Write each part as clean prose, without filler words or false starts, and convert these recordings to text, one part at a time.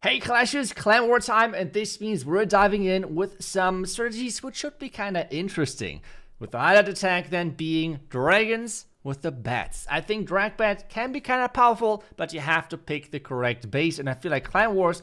Hey Clashers, Clan War time, and this means we're diving in with some strategies which should be kinda interesting. With the highlight attack then being dragons with the bats. I think drag bat can be kinda powerful, but you have to pick the correct base, and I feel like Clan Wars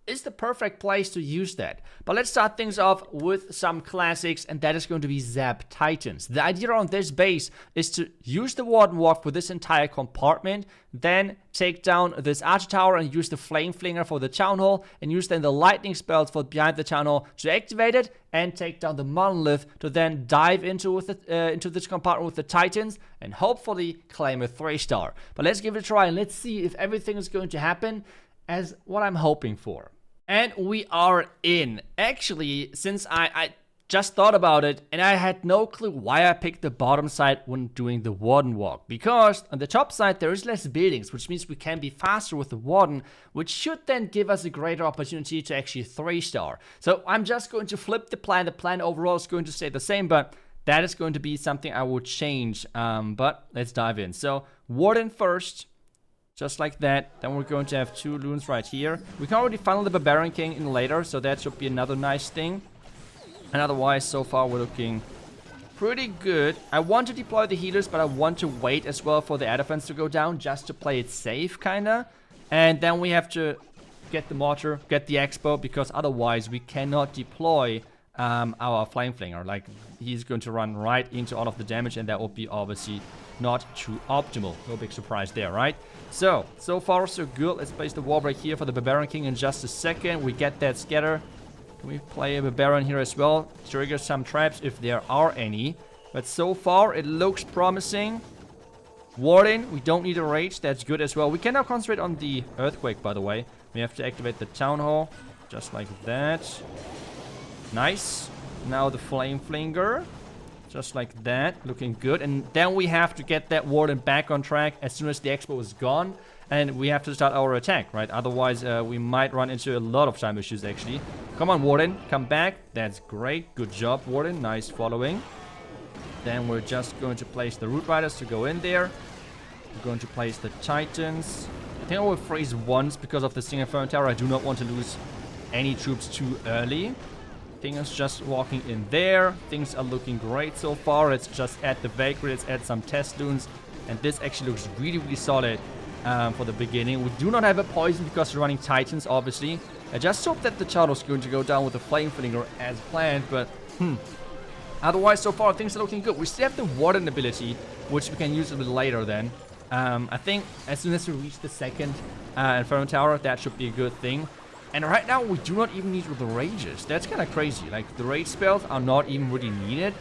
is the perfect place to use that. But let's start things off with some classics, and that is going to be Zap Titans. The idea on this base is to use the Warden Walk for this entire compartment, then take down this Archer Tower and use the Flame Flinger for the Town Hall, and use then the Lightning Spells for behind the Town Hall to activate it, and take down the Monolith to then dive into this compartment with the Titans, and hopefully claim a 3-star. But let's give it a try, and let's see if everything is going to happen as what I'm hoping for. And we are in. Actually, since I just thought about it, and I had no clue why I picked the bottom side when doing the Warden Walk. Because on the top side, there is less buildings, which means we can be faster with the Warden, which should then give us a greater opportunity to actually 3-star. So I'm just going to flip the plan. The plan overall is going to stay the same, but that is going to be something I would change. But let's dive in. So Warden first. Just like that. Then we're going to have 2 loons right here. We can already funnel the Barbarian King in later, so that should be another nice thing. And otherwise, so far we're looking pretty good. I want to deploy the healers, but I want to wait as well for the air defense to go down, just to play it safe, kinda. And then we have to get the mortar, get the expo, because otherwise we cannot deploy our Flame Flinger. Like, he's going to run right into all of the damage, and that will be obviously not too optimal. No big surprise there, right? So far so good. Let's place the wall break here for the Barbarian King in just a second. We get that scatter. Can we play a Barbarian here as well? Trigger some traps if there are any. But so far it looks promising. Warden, we don't need a rage. That's good as well. We can now concentrate on the Earthquake, by the way. We have to activate the Town Hall. Just like that. Nice. Now the Flame Flinger. Just like that, looking good. And then we have to get that Warden back on track as soon as the Expo is gone. And we have to start our attack, right? Otherwise, we might run into a lot of time issues, actually. Come on, Warden, come back. That's great. Good job, Warden. Nice following. Then we're just going to place the Root Riders to go in there. We're going to place the Titans. I think I will freeze once because of the Stinger Inferno Tower. I do not want to lose any troops too early. Thing is just walking in there. Things are looking great so far. Let's just add the Valkyrie, let's add some test loons. And this actually looks really, really solid for the beginning. We do not have a poison because we're running Titans, obviously. I just hope that the Shadow is going to go down with the Flame Flinger as planned, but otherwise, so far, things are looking good. We still have the Warden ability, which we can use a little later then. I think as soon as we reach the second Inferno Tower, that should be a good thing. And right now, we do not even need the rages. That's kind of crazy. Like, the rage spells are not even really needed,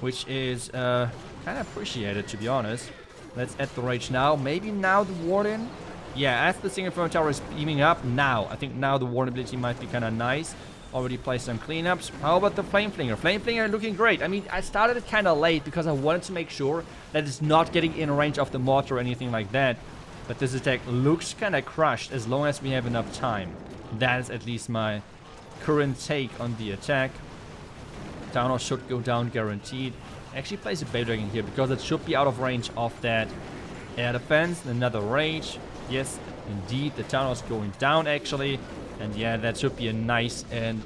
which is kind of appreciated, to be honest. Let's add the rage now. Maybe now the Warden. Yeah, as the Stinger Inferno Tower is beaming up, now. I think now the Warden ability might be kind of nice. Already placed some cleanups. How about the Flame Flinger? Flame Flinger looking great. I mean, I started it kind of late because I wanted to make sure that it's not getting in range of the mortar or anything like that. But this attack looks kind of crushed as long as we have enough time. That is at least my current take on the attack. Town Hall should go down guaranteed. Actually place a Bay Dragon here because it should be out of range of that air defense. Another rage. Yes, indeed. The Town Hall is going down actually. And yeah, that should be a nice and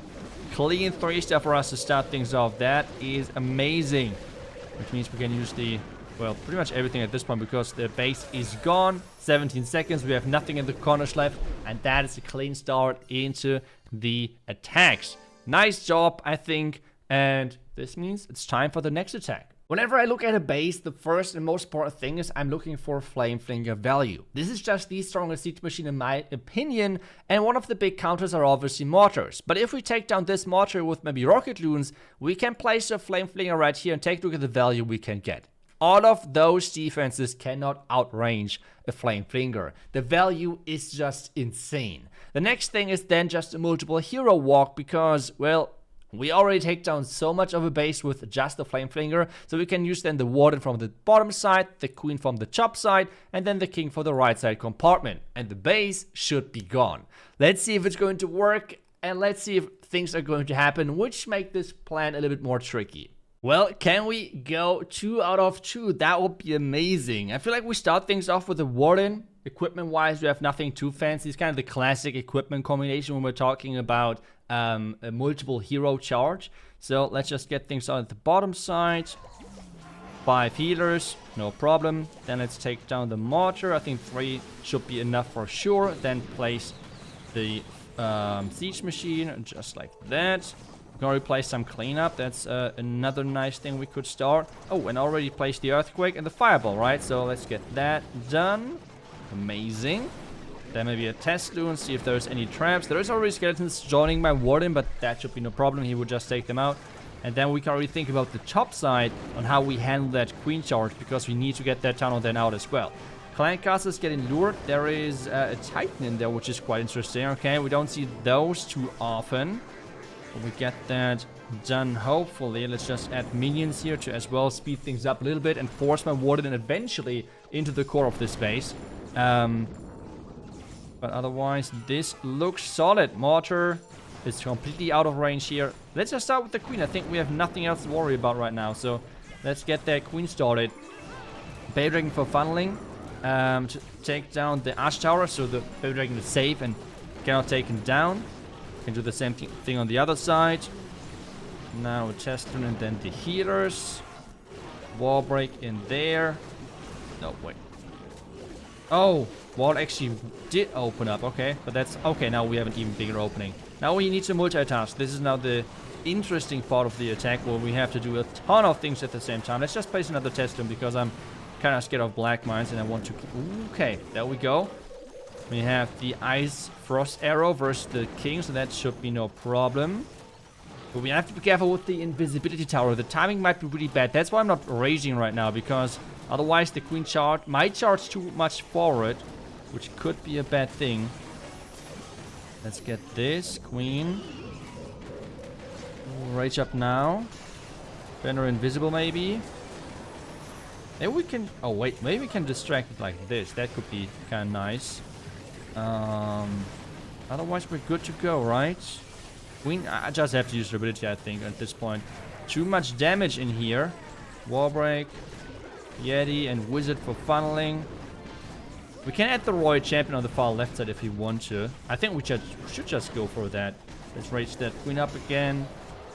clean 3-star for us to start things off. That is amazing. Which means we can use the, well, pretty much everything at this point because the base is gone. 17 seconds, we have nothing in the corners left, and that is a clean start into the attacks. Nice job, I think, and this means it's time for the next attack. Whenever I look at a base, the first and most important thing is I'm looking for Flame Flinger value. This is just the strongest siege machine in my opinion, and one of the big counters are obviously mortars. But if we take down this mortar with maybe rocket loons, we can place a Flame Flinger right here and take a look at the value we can get. All of those defenses cannot outrange a Flame Flinger. The value is just insane. The next thing is then just a multiple hero walk because, well, we already take down so much of a base with just the Flame Flinger, so we can use then the Warden from the bottom side, the Queen from the top side, and then the King for the right side compartment. And the base should be gone. Let's see if it's going to work, and let's see if things are going to happen, which make this plan a little bit more tricky. Well, can we go 2 out of 2? That would be amazing. I feel like we start things off with the Warden, Equipment-wise, we have nothing too fancy. It's kind of the classic equipment combination when we're talking about a multiple hero charge. So let's just get things on the bottom side. 5 healers, no problem. Then let's take down the mortar. I think 3 should be enough for sure. Then place the siege machine, just like that. We can already place some cleanup. That's another nice thing we could start. Oh, and already placed the earthquake and the fireball, right? So let's get that done. Amazing. Then maybe a test loon, see if there's any traps. There's already skeletons joining my warden, but that should be no problem. He would just take them out. And then we can already think about the top side on how we handle that queen charge, because we need to get that tunnel then out as well. Clan castle is getting lured. There is a Titan in there, which is quite interesting. Okay, we don't see those too often. But we get that done, hopefully. Let's just add minions here to as well speed things up a little bit and force my warden eventually into the core of this base. But otherwise, this looks solid. Mortar is completely out of range here. Let's just start with the queen. I think we have nothing else to worry about right now. So let's get that queen started. Bay Dragon for funneling. To take down the arch tower. So the Bay Dragon is safe and cannot take him down. Can do the same thing on the other side. Now a test run and then the healers. Wall break in there. No, wait. Oh, wall actually did open up. Okay, but that's okay. Now we have an even bigger opening. Now we need to multitask. This is now the interesting part of the attack where we have to do a ton of things at the same time. Let's just place another test room because I'm kind of scared of black mines and I want to keep... Okay, there we go. We have the ice frost arrow versus the king, so that should be no problem. But we have to be careful with the invisibility tower. The timing might be really bad. That's why I'm not raging right now, because otherwise the queen might charge too much forward, which could be a bad thing. Let's get this queen. Rage up now. Banner invisible maybe. Maybe we can... Oh wait, maybe we can distract it like this. That could be kind of nice. Otherwise we're good to go, right? Queen, I just have to use the ability, I think, at this point. Too much damage in here. Wall break, Yeti, and Wizard for funneling. We can add the Royal Champion on the far left side if we want to. I think we should just go for that. Let's rage that queen up again.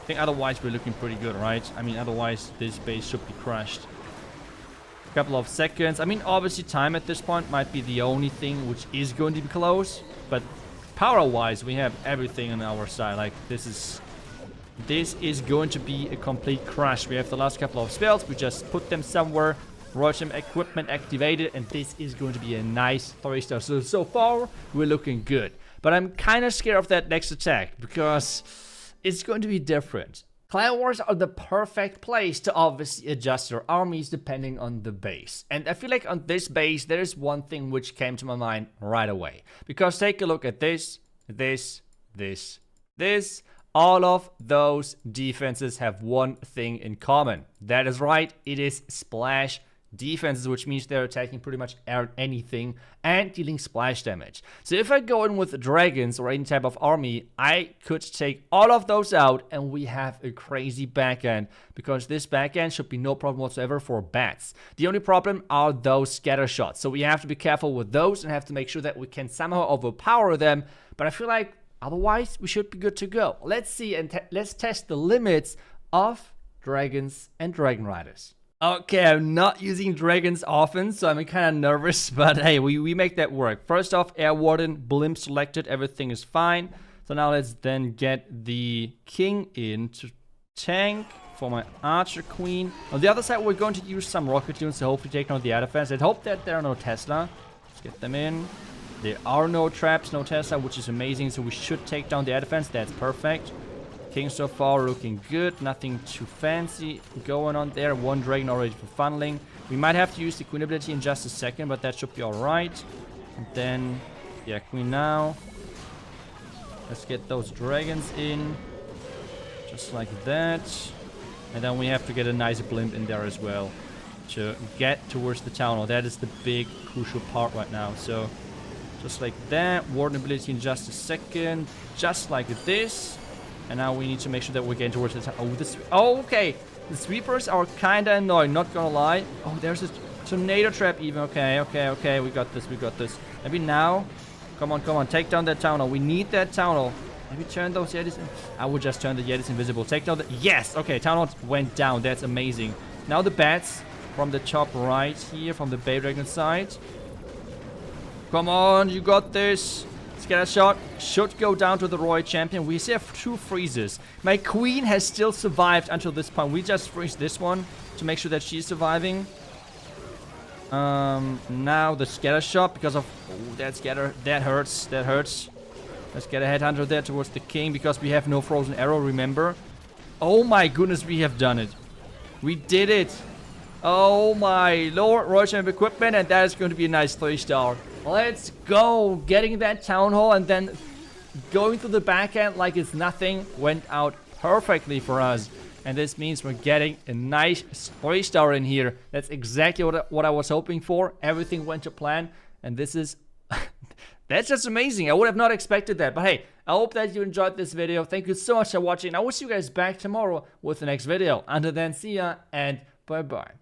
I think otherwise we're looking pretty good, right? I mean, otherwise this base should be crushed. A couple of seconds. I mean, obviously time at this point might be the only thing which is going to be close. But power-wise, we have everything on our side. Like, this is going to be a complete crush. We have the last couple of spells. We just put them somewhere. Royal equipment activated, and this is going to be a nice 3-star. So far, we're looking good. But I'm kind of scared of that next attack, because it's going to be different. Clan Wars are the perfect place to obviously adjust your armies depending on the base. And I feel like on this base, there's one thing which came to my mind right away. Because take a look at this. All of those defenses have one thing in common. That is right, it is splash defenses, which means they're attacking pretty much anything and dealing splash damage. So if I go in with dragons or any type of army, I could take all of those out and we have a crazy backend, because this backend should be no problem whatsoever for bats. The only problem are those scatter shots. So we have to be careful with those and have to make sure that we can somehow overpower them. But I feel like otherwise we should be good to go. Let's see and let's test the limits of dragons and dragon riders. Okay, I'm not using dragons often, so I'm kind of nervous, but hey, we make that work. First off, Air Warden, Blimp selected, everything is fine. So now let's then get the king in to tank for my archer queen. On the other side, we're going to use some rocket loons to hopefully take down the air defense. I hope that there are no Tesla. Let's get them in. There are no traps, no Tesla, which is amazing, so we should take down the air defense. That's perfect. King so far looking good, nothing too fancy going on there. One dragon already for funneling. We might have to use the queen ability in just a second, but that should be alright. And then, yeah, queen now. Let's get those dragons in. Just like that. And then we have to get a nice blimp in there as well to get towards the town hall. That is the big crucial part right now. So, just like that. Warden ability in just a second. Just like this. And now we need to make sure that we're getting towards the town. Oh, okay. The sweepers are kind of annoying, not gonna lie. Oh, there's a Tornado trap even. Okay. We got this. Maybe now. Come on. Take down that town hall. We need that town hall. Maybe turn those Yetis in. I would just turn the Yetis invisible. Take down the... Yes! Okay, town hall went down. That's amazing. Now the bats from the top right here, from the Bay Dragon side. Come on, you got this. Scatter shot should go down to the Royal Champion. We still have 2 freezes. My queen has still survived until this point. We just freeze this one to make sure that she's surviving. Now the scatter shot because of... Oh, that scatter. That hurts. Let's get a headhunter there towards the king because we have no frozen arrow, remember? Oh my goodness, we have done it. We did it. Oh my lord, Royal Champion equipment, and that is going to be a nice 3-star. Let's go. Getting that town hall and then going to the back end like it's nothing went out perfectly for us. And this means we're getting a nice 3-star in here. That's exactly what I was hoping for. Everything went to plan. And this is... That's just amazing. I would have not expected that. But hey, I hope that you enjoyed this video. Thank you so much for watching. I will see you guys back tomorrow with the next video. Until then, see ya and bye-bye.